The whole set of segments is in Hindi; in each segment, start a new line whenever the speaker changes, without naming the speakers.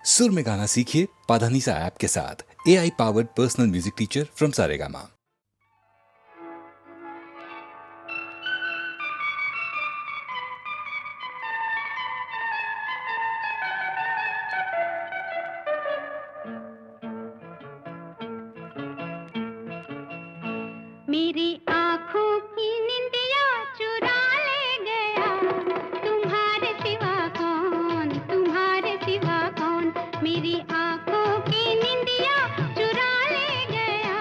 सुर में गाना सीखिए पाधानीसा ऐप के साथ। AI powered personal music teacher from Saregama.
मेरी आँखों की निंदिया चुरा ले गया, तुम्हारे सिवा कौन, तुम्हारे सिवा कौन। मेरी आँखों की निंदिया चुरा ले गया,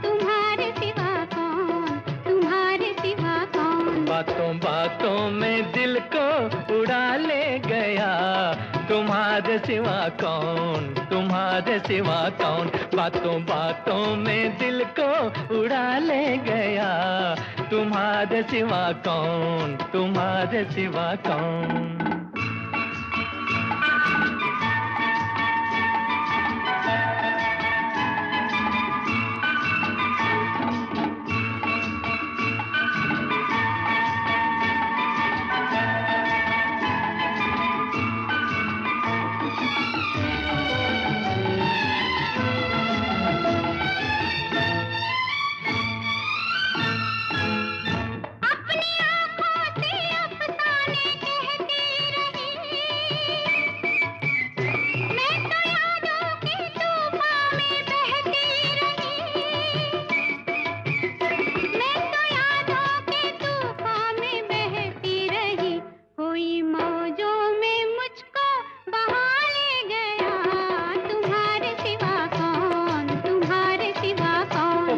तुम्हारे सिवा कौन, तुम्हारे सिवा कौन।
बातों बातों में दिल को उड़ा ले गया, तुम्हारे सिवा कौन, तुम्हारे सिवा कौन। बातों बातों में दिल को उड़ा ले गया, तुम्हारे सिवा कौन, तुम्हारे सिवा कौन।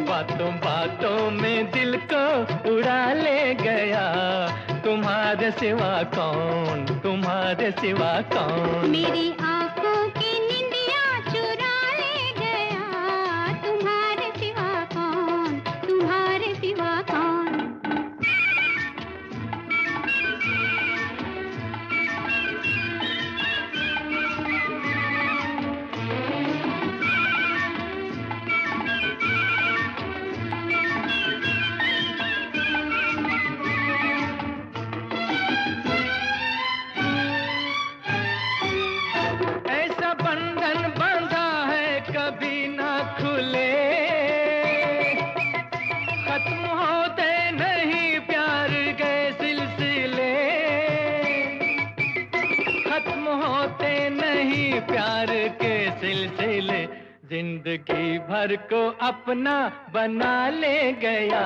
बातों बातों में दिल को उड़ा ले गया, तुम्हारे सिवा कौन, तुम्हारे सिवा कौन।
मेरी आँखों की निंदिया चुरा ले गया, तुम्हारे सिवा कौन, तुम्हारे सिवा कौन।
कभी ना खुले, खत्म होते नहीं प्यार के सिलसिले, खत्म होते नहीं प्यार के सिलसिले। जिंदगी भर को अपना बना ले गया,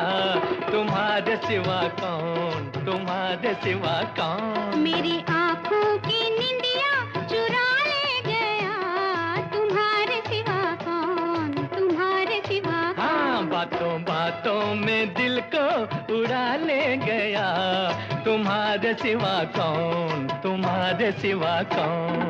तुम्हारे सिवा कौन, तुम्हारे सिवा कौन।
मेरी आँखों की निंदिया चुरा ले गया, तुम्हारे सिवा कौन, तुम्हारे सिवा कौन।
हाँ, बातों बातों में दिल को उड़ा ले गया, तुम्हारे सिवा कौन, तुम्हारे सिवा कौन।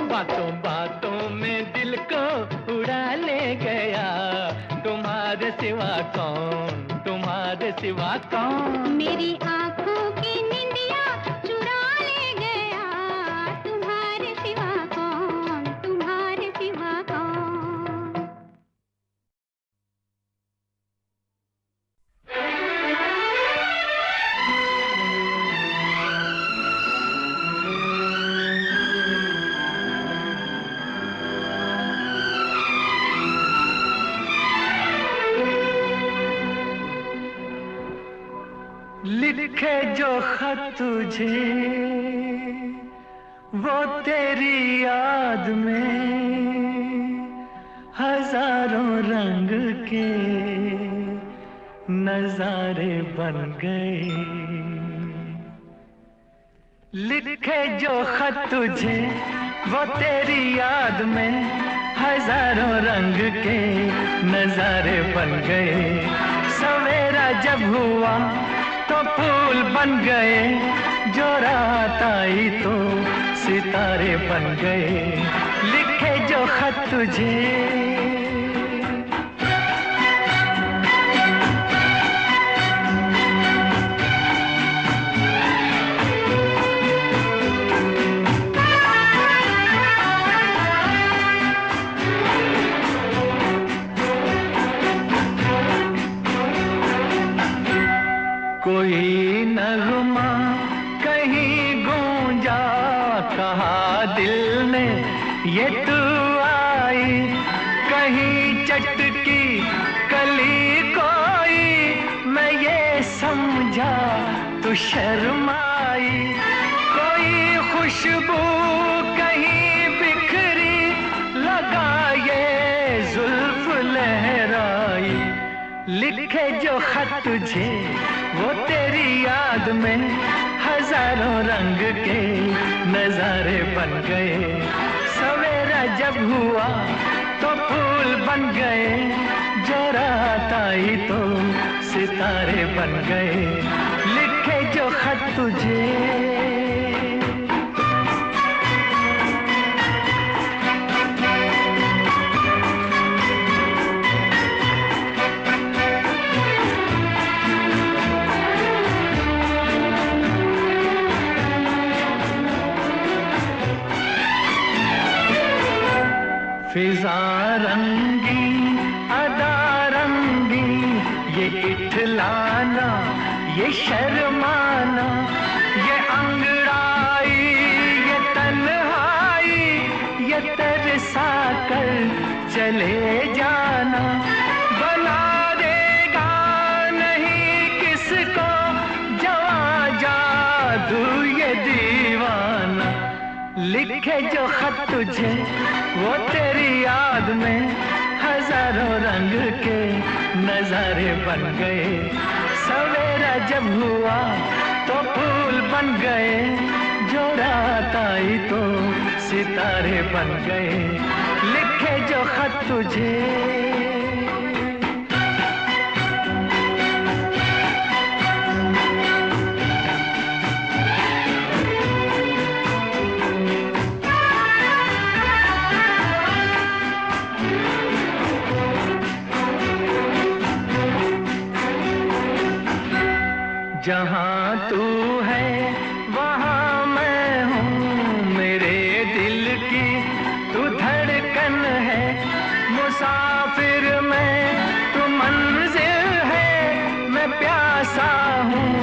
बातों बातों में दिल को उड़ा ले गया, तुम्हारे सिवा कौन, तुम्हारे सिवा कौन।
मेरी आँखों की निंदिया चुरा ले गया, तुम्हारे सिवा कौन, तुम्हारे सिवा कौन।
लिखे जो खत तुझे वो तेरी याद में हजारों रंग के नजारे बन गए। लिखे जो खत तुझे वो तेरी याद में हजारों रंग के नजारे बन गए। सवेरा जब हुआ तो फूल बन गए, जो रात आई तो सितारे बन गए। लिखे जो खत तुझे कोई नगमा कहीं गूंजा, कहा दिल ने ये तू आई। कहीं चटकी कली कोई, मैं ये समझा तू शर्माई। कोई खुशबू कहीं बिखरी, लगा ये जुल्फ लहराई। लिखे जो खत तुझे वो तेरी याद में हजारों रंग के नजारे बन गए। सवेरा जब हुआ तो फूल बन गए, जो रात आई तो सितारे बन गए। लिखे जो खत तुझे फिजा रंगी अदा रंगी, ये इठलाना ये शर्माना, ये अंगड़ाई ये तन्हाई, ये तरसा कर चले जाना। बना देगा नहीं किसको जवा जादू ये दीवाना। लिखे जो खत तुझे वो तेरी याद में हजारों रंग के नजारे बन गए। सवेरा जब हुआ तो फूल बन गए, जो रात आई तो सितारे बन गए। लिखे जो खत तुझे जहाँ तू है वहाँ मैं हूँ, मेरे दिल की तू धड़कन है। मुसाफिर मैं तू मंजिल है, मैं प्यासा हूँ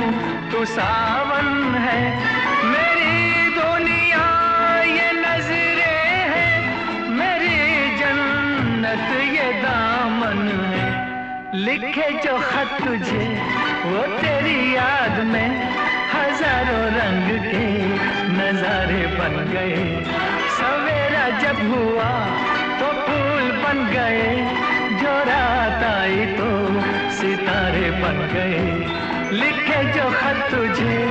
तू सावन है। मेरी दुनिया ये नजरें है, मेरी जन्नत ये दामन है। लिखे जो खत तुझे वो तेरी याद में हजारों रंग के नजारे बन गए। सवेरा जब हुआ तो फूल बन गए, जो रात आई तो सितारे बन गए। लिखे जो खत तुझे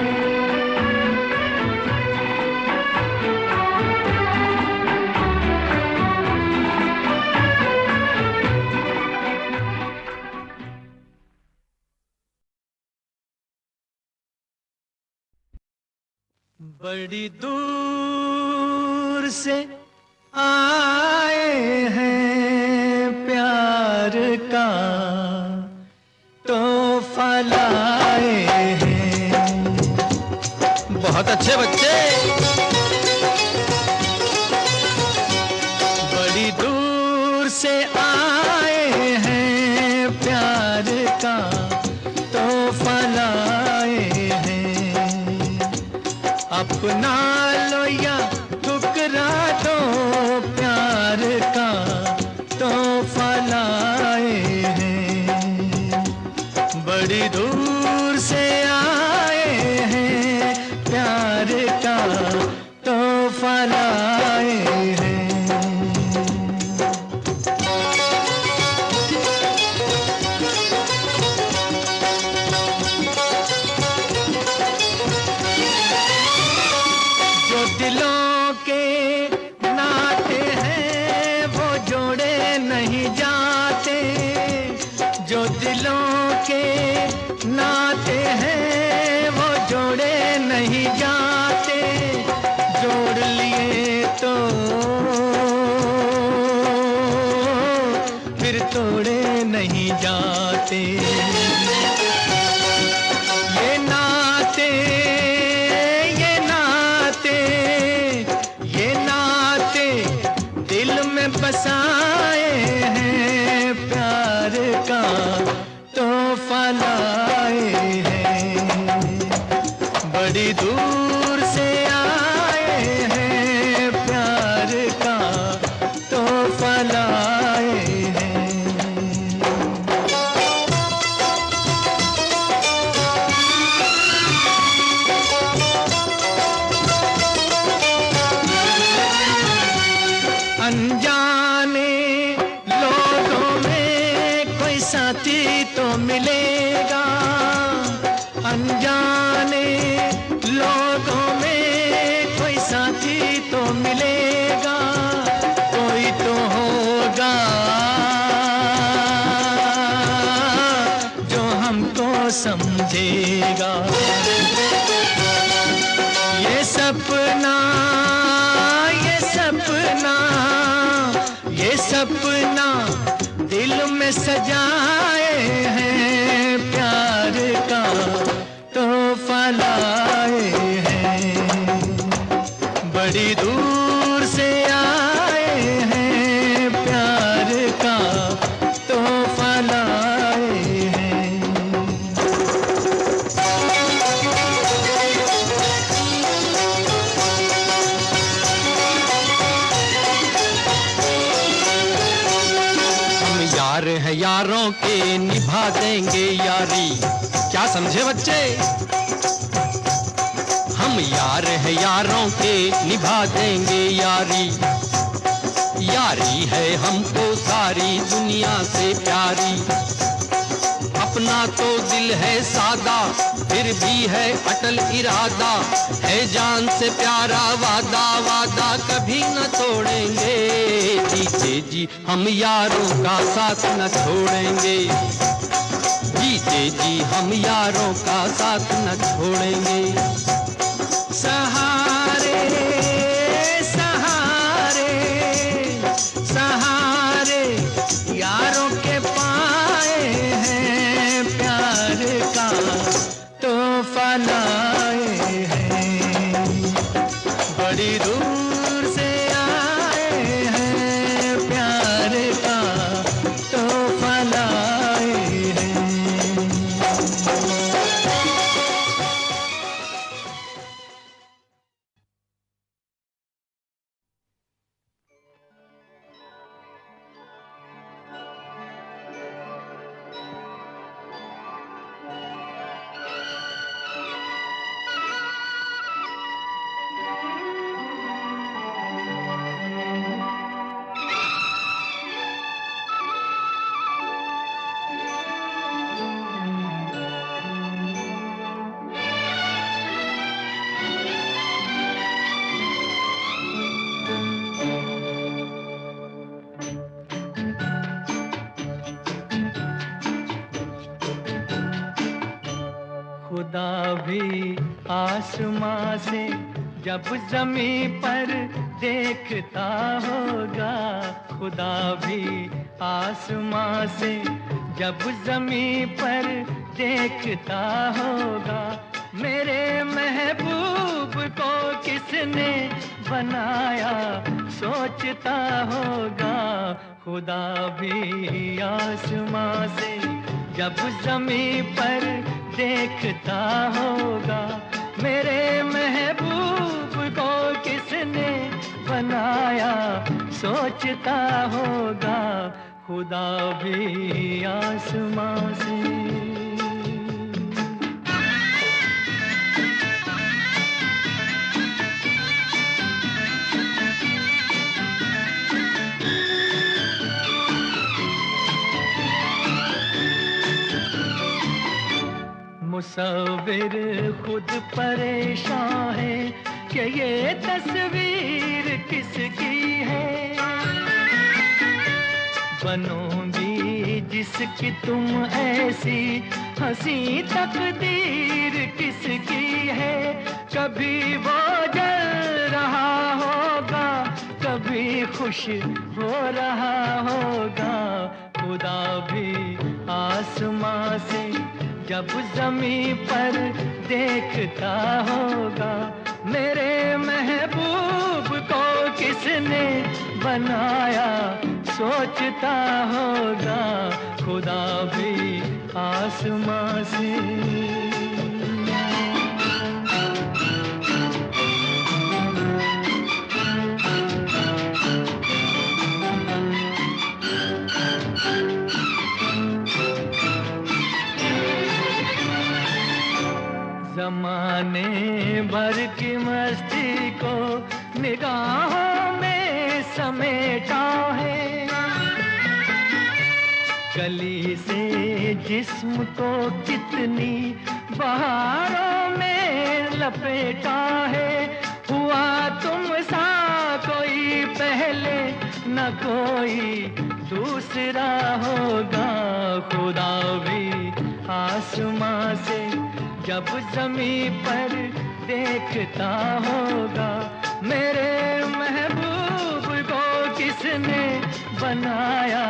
बड़ी दूर से आए हैं प्यार का तोहफा लाए हैं। बहुत अच्छे बच्चे। बड़ी दूर से आए हैं प्यार का तोहफा लाए हैं। अपना लो या ठुकरा दो, प्यार का तोहफा लाए हैं। बड़ी दूर से आए हैं प्यार का तोहफा लाए हैं। जाते हैं वो जोड़े नहीं जाते, जोड़ लिए तो फिर तोड़े नहीं जाते। ये नाते ये नाते ये नाते दिल में बसाए हैं, प्यार का तोहफा लाए हैं, बड़ी दूर से आए हैं, प्यार का तोहफा लाए हैं। अनजाने लोगों में कोई साथी तो मिलेगा, अनजाने लोगों में कोई साथी तो मिलेगा, कोई तो होगा जो हमको समझेगा। ये सपना ये सपना ये सपना दिल में सजाए हैं, प्यार का तोहफा लाए हैं, बड़ी दूर से आए हैं, प्यार का तोहफा लाए हैं। यार है यारों के निभा देंगे यारी, क्या समझे बच्चे? हम यार है यारों के निभा देंगे यारी, यारी है हमको सारी दुनिया से प्यारी। अपना तो दिल है सादा फिर भी है अटल इरादा, है जान से प्यारा वादा, वादा कभी न तोड़ेंगे। जीते जी हम यारों का साथ न छोड़ेंगे, जीते जी हम यारों का साथ न छोड़ेंगे। सहारे सहारे सहारे यारों के पाए हैं, प्यार का तोहफा लाए हैं, बड़ी दूर से आए हैं, प्यार का तोहफा लाए हैं। खुदा भी आसमां से जब ज़मीं पर देखता होगा, खुदा भी आसमां से जब ज़मीं पर देखता होगा, मेरे महबूब को किसने बनाया सोचता होगा। खुदा भी आसमां से जब ज़मीं पर देखता होगा, मेरे महबूब को किसने बनाया सोचता होगा। खुदा भी आसमां से। मुसव्विर खुद परेशान है कि ये तस्वीर किसकी है। बनोगी जिसकी तुम ऐसी हंसी तकदीर किसकी है, कभी वो जल रहा होगा, कभी खुश हो रहा होगा। खुदा भी आसमां से जब ज़मीं पर देखता होगा, मेरे महबूब को किसने बनाया सोचता होगा। खुदा भी आसमां से। ज़माने भर की मस्ती को निगाहों में समेटा है, कली से जिस्म को कितनी बहारों में लपेटा है। हुआ तुम सा कोई पहले, न कोई दूसरा होगा। खुदा भी आसमां से जब ज़मीं पर देखता होगा, मेरे महबूब को किसने बनाया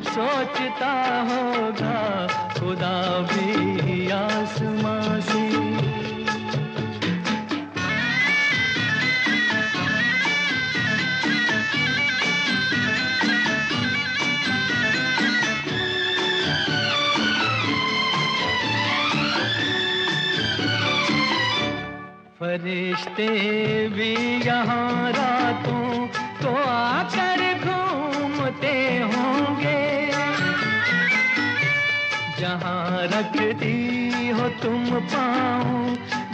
सोचता होगा। खुदा भी आसमां से। फरिश्ते भी यहाँ रातों को आकर घूमते होंगे, जहाँ रखती हो तुम पाँव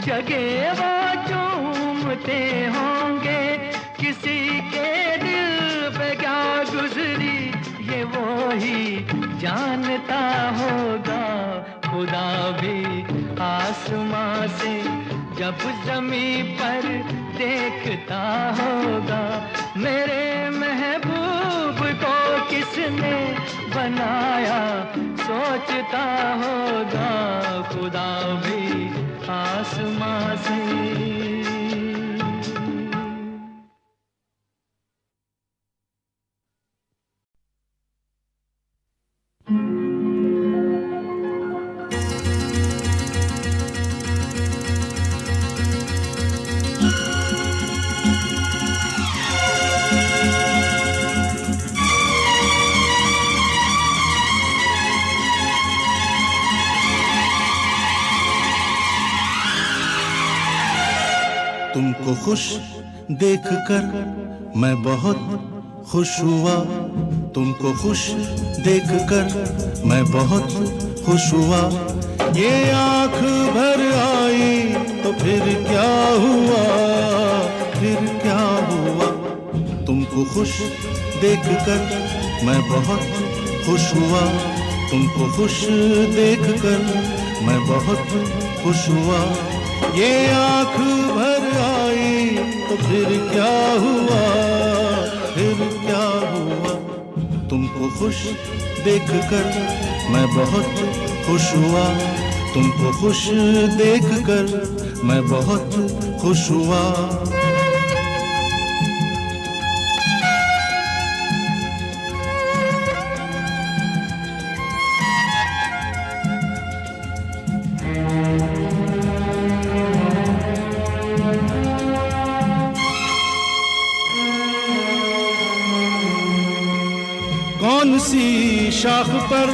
जगह वो चूमते होंगे। किसी के दिल पे क्या गुजरी ये वो ही जानता होगा। खुदा भी आसमां से जब ज़मीं पर देखता होगा, मेरे महबूब को किसने बनाया सोचता होगा। खुदा भी आसमां से।
तुमको खुश देखकर मैं बहुत खुश हुआ, तुमको खुश देखकर मैं बहुत खुश हुआ। ये आँख भर आई तो फिर क्या हुआ, फिर क्या हुआ। तुमको खुश देखकर मैं बहुत खुश हुआ, तुमको खुश देखकर मैं बहुत खुश हुआ। ये आँख भर आई तो फिर क्या हुआ, फिर क्या हुआ। तुमको खुश देखकर मैं बहुत खुश हुआ, तुमको खुश देखकर मैं बहुत खुश हुआ। कौन सी शाख पर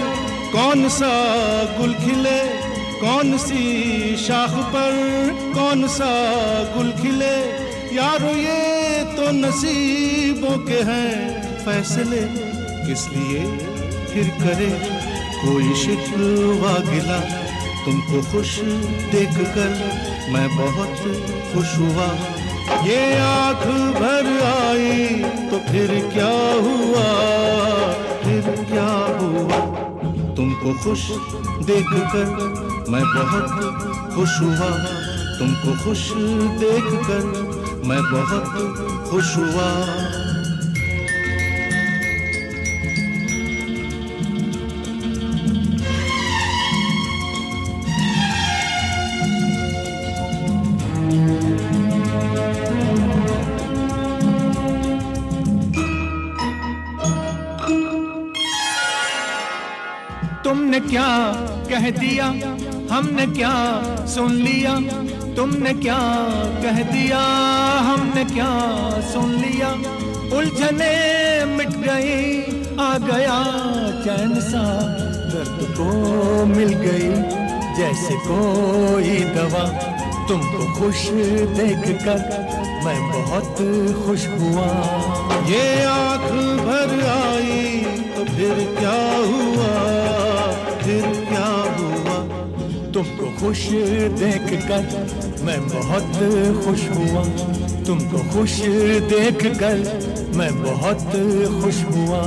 कौन सा गुल खिले, कौन सी शाख पर कौन सा गुल खिले। यारो ये तो नसीबों के हैं फैसले, किस लिए फिर करे कोई शिकवा गिला। तुमको खुश देखकर मैं बहुत खुश हुआ। ये आँख भर आई तो फिर क्या हुआ, फिर क्या हुआ। तुमको खुश देखकर मैं बहुत खुश हुआ, तुमको खुश देखकर मैं बहुत खुश हुआ।
तुमने क्या कह दिया, हमने क्या सुन लिया, तुमने क्या कह दिया, हमने क्या सुन लिया। उलझने मिट गई, आ गया चैन सा, दर्द को मिल गई जैसे कोई दवा। तुमको खुश देखकर मैं बहुत खुश हुआ।
ये आँख भर आई तो फिर क्या हुआ, फिर क्या हुआ।
तुमको खुश देखकर मैं बहुत खुश हुआ। तुमको खुश देखकर मैं बहुत खुश हुआ।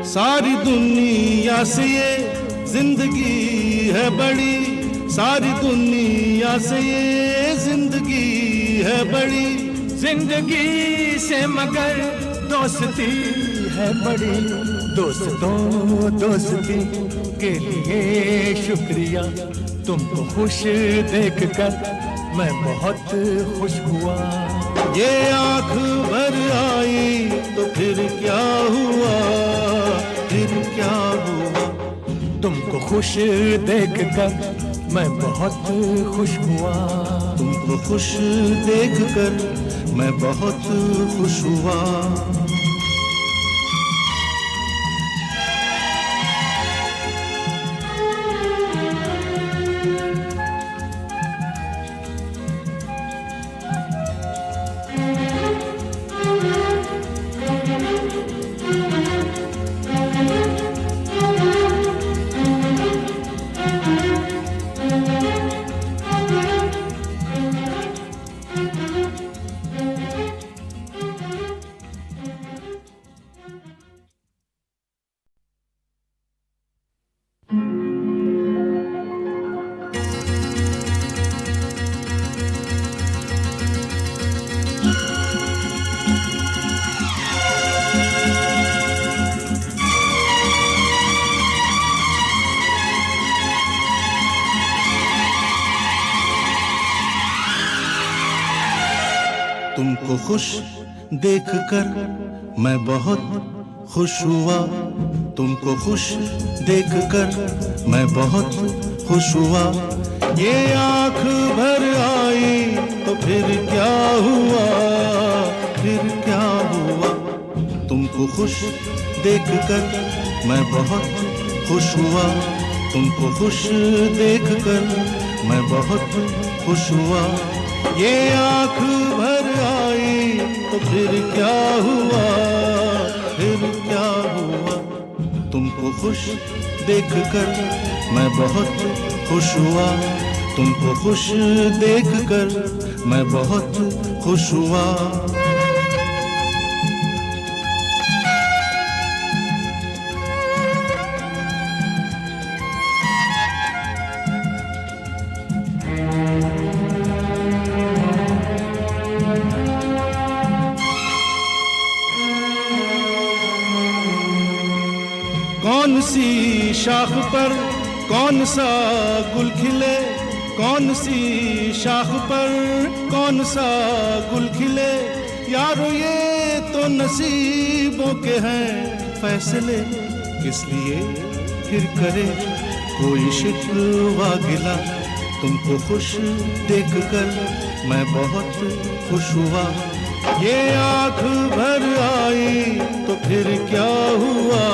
सारी दुनिया से ये जिंदगी है बड़ी, सारी दुनिया से ये जिंदगी है बड़ी।
जिंदगी से मगर दोस्ती है बड़ी। दोस्तों दोस्ती के लिए शुक्रिया। तुमको खुश देखकर मैं बहुत खुश हुआ।
ये आँख भर आई तो फिर क्या हुआ, फिर क्या हुआ।
तुमको खुश देखकर मैं बहुत खुश हुआ।
तुमको खुश देखकर मैं बहुत खुश हुआ। तुमको खुश देखकर मैं बहुत खुश हुआ। तुमको खुश देखकर मैं बहुत खुश हुआ। ये आँख भर आई तो फिर क्या हुआ, फिर क्या हुआ। तुमको खुश देखकर मैं बहुत खुश हुआ। तुमको खुश देखकर मैं बहुत खुश हुआ। ये आँख भर आई तो फिर क्या हुआ, फिर क्या हुआ। तुमको खुश देखकर मैं बहुत खुश हुआ। तुमको खुश देखकर मैं बहुत खुश हुआ। कौन सी शाख पर कौन सा गुल खिले, कौन सी शाख पर कौन सा गुल खिले। यारो ये तो नसीबों के हैं फैसले, किस लिए फिर करे कोई शिकवा गिला। तुमको खुश देखकर मैं बहुत खुश हुआ। ये आँख भर आई तो फिर क्या हुआ,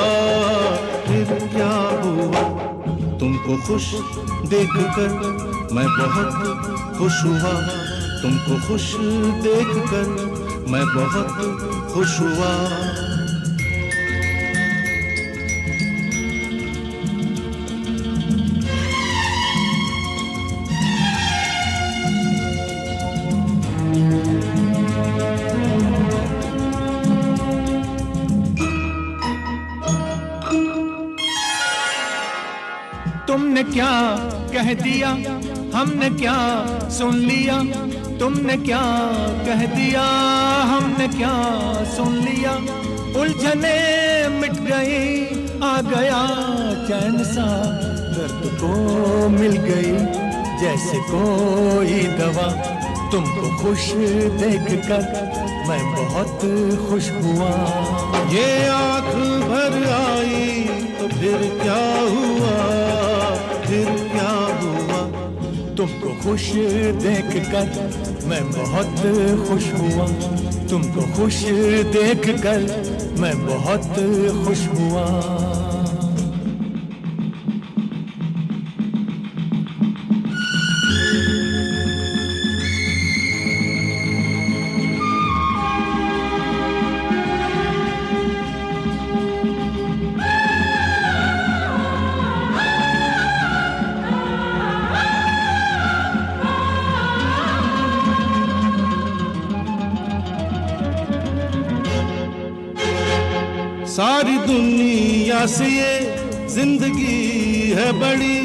फिर क्या हुआ। तुमको खुश देखकर मैं बहुत खुश हुआ। तुमको खुश देखकर मैं बहुत खुश हुआ।
तुमने क्या कह दिया हमने क्या सुन लिया, तुमने क्या कह दिया हमने क्या सुन लिया। उलझने मिट गई आ गया चैन सा, दर्द को मिल गई जैसे कोई दवा। तुमको खुश देखकर मैं बहुत खुश हुआ।
ये आँख भर आई तो फिर क्या हुआ, फिर क्या हुआ।
तुमको खुश देखकर मैं बहुत खुश हुआ। तुमको खुश देखकर मैं बहुत खुश हुआ।
सारी दुनिया से ये जिंदगी है बड़ी,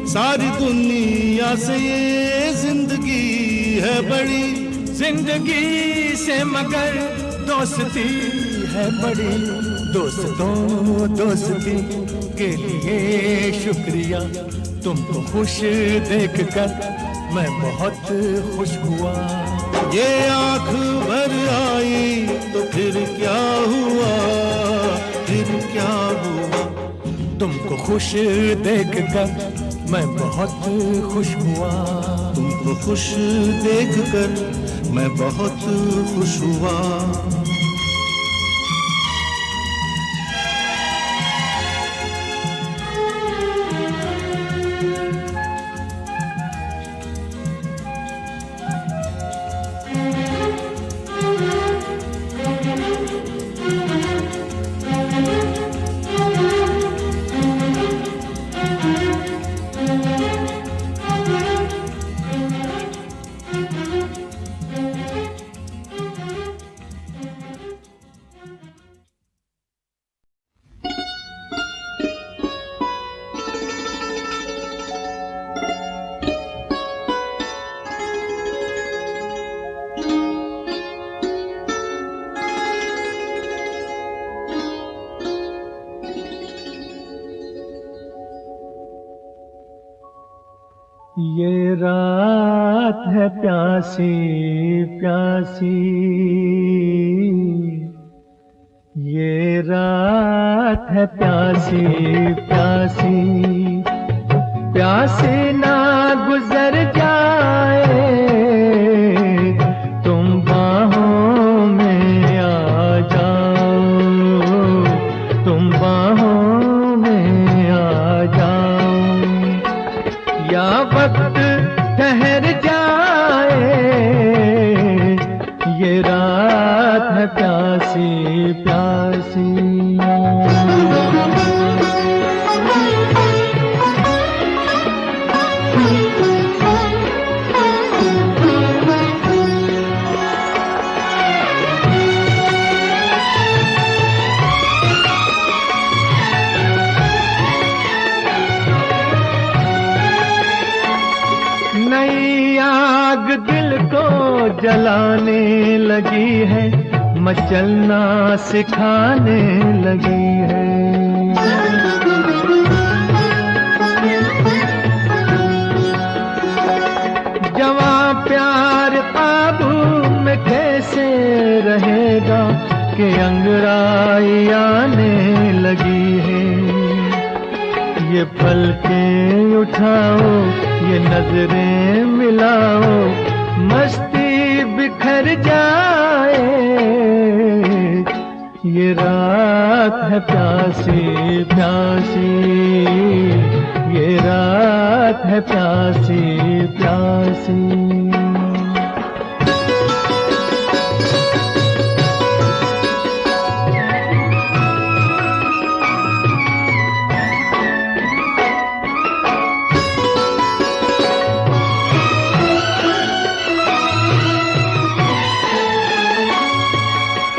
सारी दुनिया से ये जिंदगी है बड़ी।
जिंदगी से मगर दोस्ती है बड़ी। दोस्तों दोस्ती के लिए शुक्रिया। तुमको खुश देखकर मैं बहुत खुश हुआ।
ये आँख भर आई तो फिर क्या हुआ, फिर क्या हुआ।
तुमको खुश देखकर मैं बहुत खुश हुआ।
तुमको खुश देखकर मैं बहुत खुश हुआ।
ये रात है प्यासी प्यासी, ये रात है प्यासी प्यासी। प्यासी ना गुजर जाए, तुम बाहों में आ जाओ, तुम बाहों में आ जाओ। या वक्त ठहर जाए, ये रात है प्यासी प्यासी। नई आग दिल को जलाने लगी है, मचलना सिखाने लगी है। जवां प्यार काबू में कैसे रहेगा कि अंगड़ाई आने लगी है। ये पलकें उठाओ, ये नजरें मिलाओ, मस्ती बिखर जाए। ये रात है प्यासी प्यासी, ये रात है प्यासी प्यासी।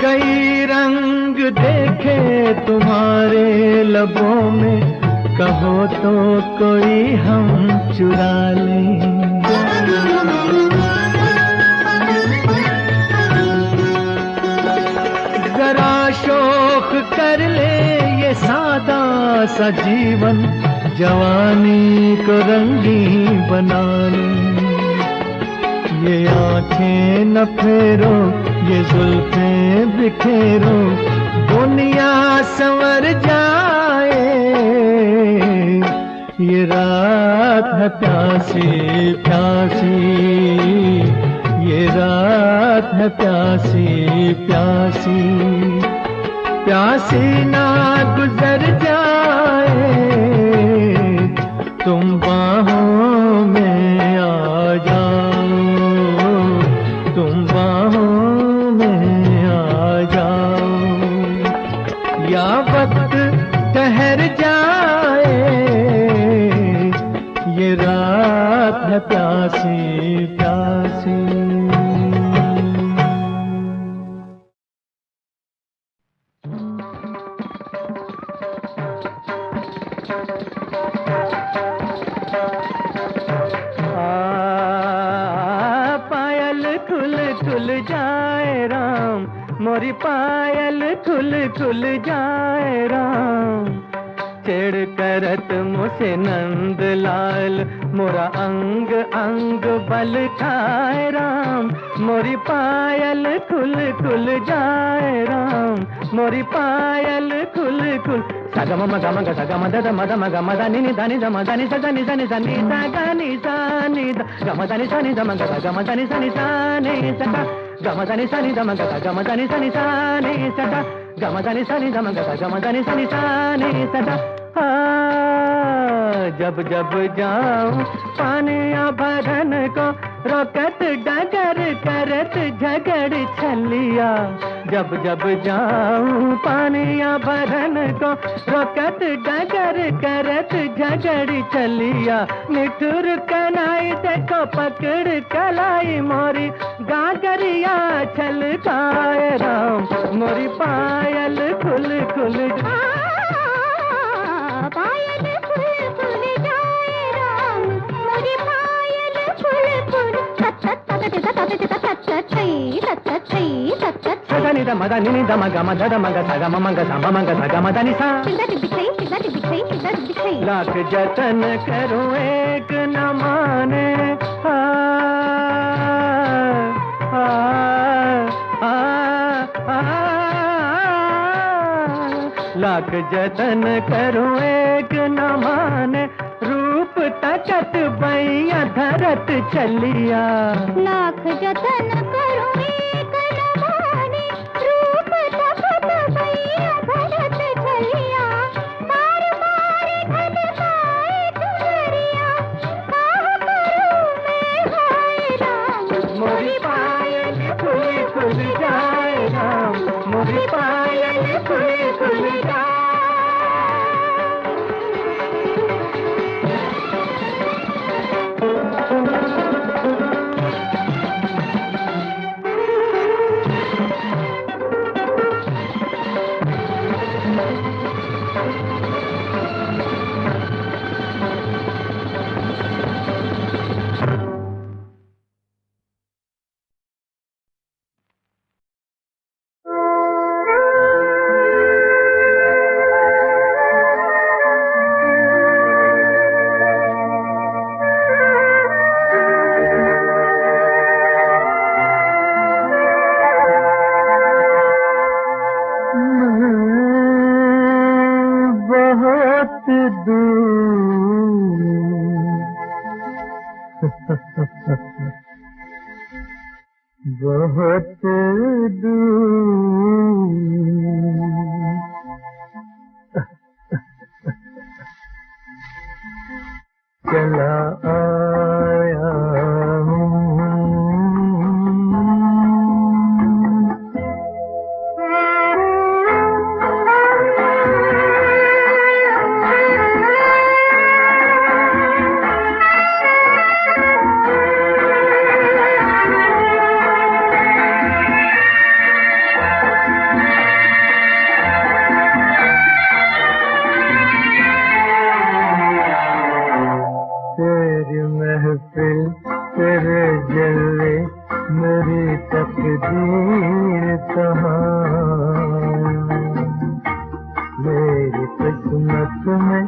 कई रंग देखे तुम्हारे लबों में, कहो तो कोई हम चुरा लें। जरा शौक कर ले ये सादा सा जीवन, जवानी को रंगीन बना ले। ये आंखें न फेरो, ये जुल्फें बिखेरो, दुनिया संवर जाए। ये रात है प्यासी प्यासी, ये रात है प्यासी प्यासी, प्यासी ना गुजर जाए। तुम बाहों में आ जाओ, तुम बाहों में आ जाओ, या वक्त ठहर जाए। ये रात है प्यासी प्यासी। मोरी पायल खुल खुल जाए राम, छेड़ करत मुझसे नंद लाल, मोरा अंग अंग बल खाए राम। मोरी पायल खुल खुल जाए राम, मोरी पायल खुल खुल। सगम मगम ग सगम द मद मग मद नि नि धनि ध मद नि स नि स नि स नि स ग नि स नि ध गम ध नि स नि ध मग ग म ध नि स नि स नि स ग गम ध नि स नि ध मग ग म ध नि स नि स नि स ग गम ध नि स नि ध मग ग म ध नि स नि स नि स ग। जब जब जाऊं पानिया भरन को, रोकत डगर करत झगड़ छलिया। जब जब जाऊं पानिया भरन को, रोकत डगर करत झगड़ छलिया। निठुर कनाई देखो पकड़ कलाई, मोरी गागरिया छलकाए राम। मोरी पायल खुल खुल
पायल फूल फूल जाए राम, मोरी पायल फूल फूल। तत तत तत तत तत तत तत छई तत तत छई तत तत छई।
ध नि ध मद नि नि ध मग म ध मग सा ग म मग सा म मग सा ग म ध नि सा।
चिल्ला टिप छई चिल्ला टिप छई चिल्ला टिप छई।
लाख जतन करूं एक न माने, आ आ आ आ। लाख जतन करूं एक न माने, रूप तकत बैया धरत चलिया।
लाख जतन करूं एक न माने, रूप तकत बैया धरत चलिया। मार मार धनकाए चुनरिया, काह करूं मैं हाय राम।
मोरी पायल खुल खुल जाए राम, मोरी पायल खुल खुल जाए। बहुत दूर चला आया हूँ। मेरी तकदीर कहाँ, मेरी किस्मत में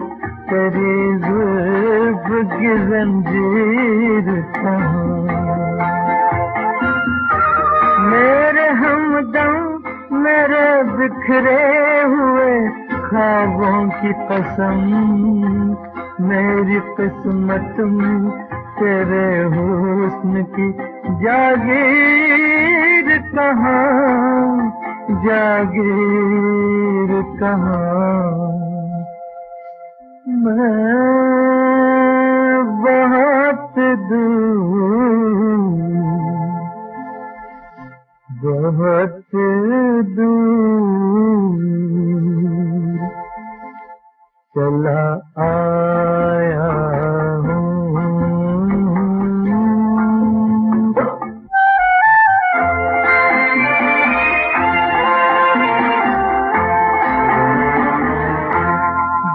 तेरी जुल्फ की जंजीर कहाँ। मेरे हमदम मेरे बिखरे हुए ख्वाबों की कसम, मेरी किस्मत में तेरे हुस्न की जागीर कहाँ, जागीर कहाँ। मैं बहुत दूर, बहुत दूर चला आया हूँ।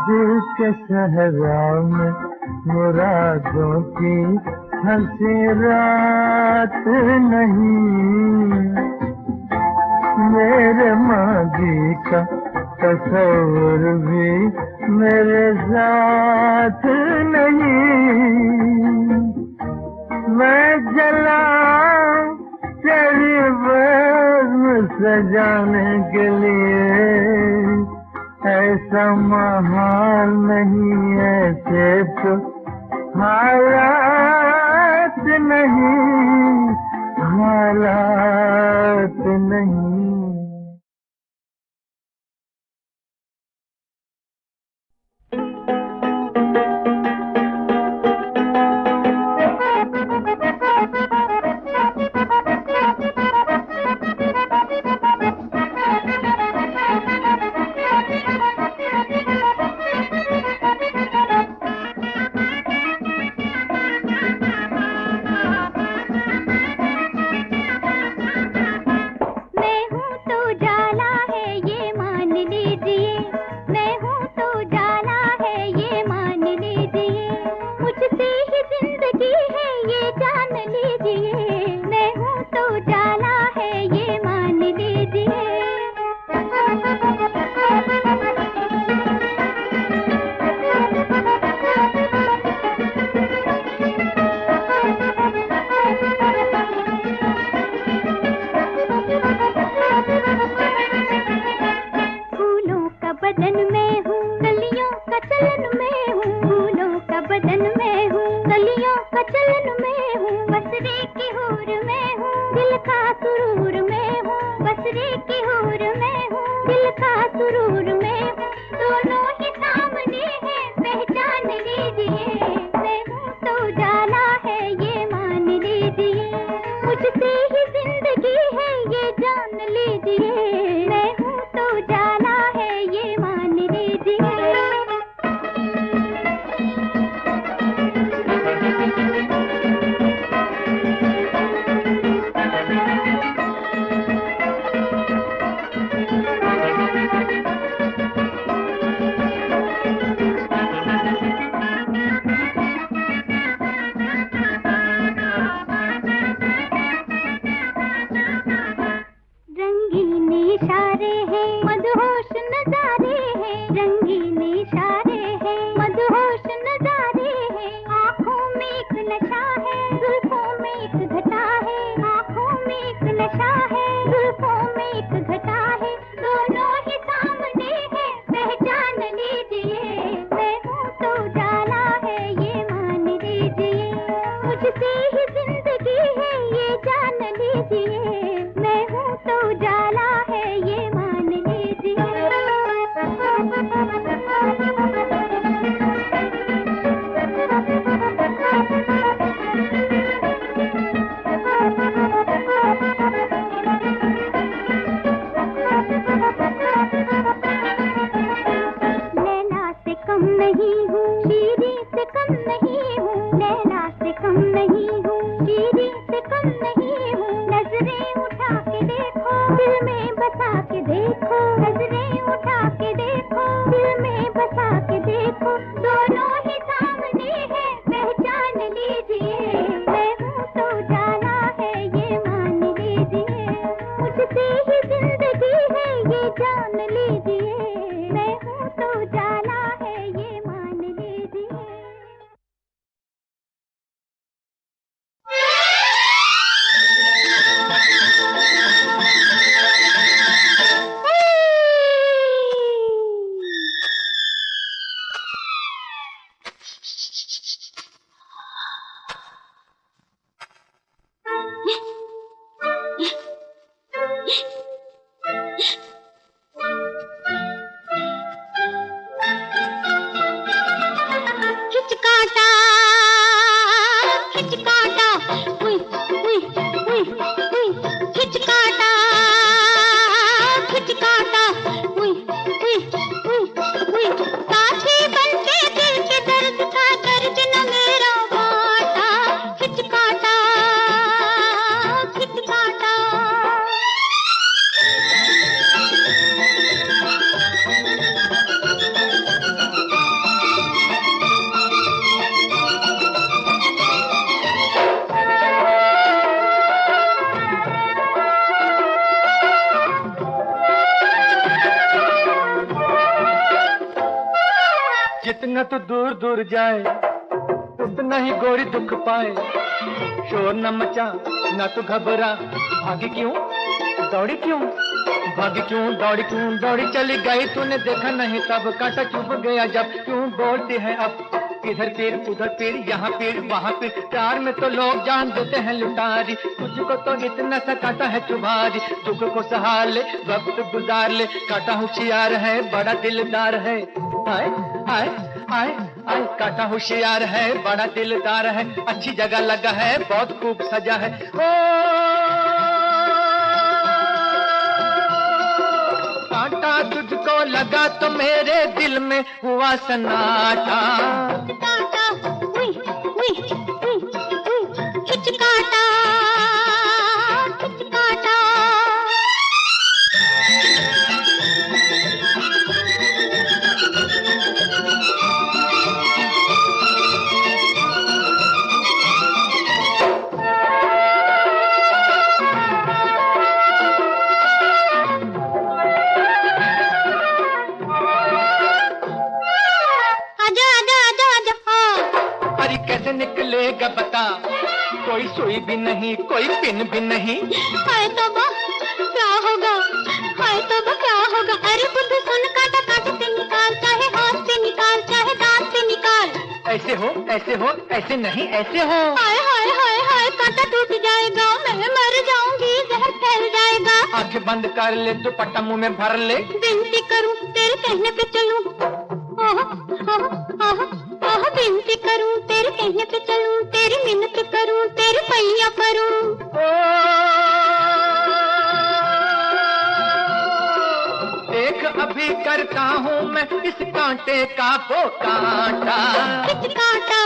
दिल के सहरा में मुरादों की हंसी रात नहीं, मेरे माजी का तस्वीर भी मेरे साथ नहीं। मैं जला तेरी बज़्म सजाने के लिए, ऐसा माहौल नहीं, ऐसे तो हालात नहीं, हालात नहीं।
खिचकाटा खिचकाटा उई उई उई उई खिचकाटा खिचकाटा उई उई उई उई साथी बनके दिल के दर्द का दर्द न मेरा बाटा खिचकाटा खिचकाटा
जितना तो दूर दूर जाए उतना ही गोरी दुख पाए। शोर न मचा ना तो घबरा, भागी क्यों दौड़ी क्यों, भागी क्यों दौड़ी चली गई, तूने देखा नहीं तब, कांटा चुभ गया जब, क्यों बोलती है अब, इधर पीर उधर पीर यहाँ पीर वहाँ पीर, प्यार में तो लोग जान देते हैं लुटारी, तुझको तो इतना सा कांटा है चुभारी, दुख को सहा ले वक्त गुजार ले, कांटा होशियार है बड़ा दिलदार है, आए आए आए आए कांटा होशियार है बड़ा दिलदार है, अच्छी जगह लगा है बहुत खूब सजा है, ओ कांटा तुझको लगा तो मेरे दिल में हुआ सन्नाटा।
खिचकाटा उई उई उई उई खिचकाटा खिचकाटा
कैसे निकलेगा बता, कोई सुई भी नहीं कोई पिन भी नहीं,
हाय तौबा क्या होगा, हाय तौबा क्या होगा, अरे बुद्धू सुन कांटा कांटे से निकाल, चाहे हाथ से निकाल चाहे दांत से निकाल,
ऐसे हो ऐसे नहीं ऐसे हो,
हाय हाय हाय हाय कांटा टूट जाएगा, मैं मर जाऊंगी जहर फैल जाएगा,
आंखें बंद कर ले दुपट्टा मुंह में भर ले,
विनती करूं तेरे कहने पे चलूं, आह आह आह आह विनती करूं तेरे कहने पे चलूं, तेरी मिन्नत करूं तेरे पैया परूं,
देख अभी करता हूँ मैं इस कांटे का वो कांटा,
खिचकाटा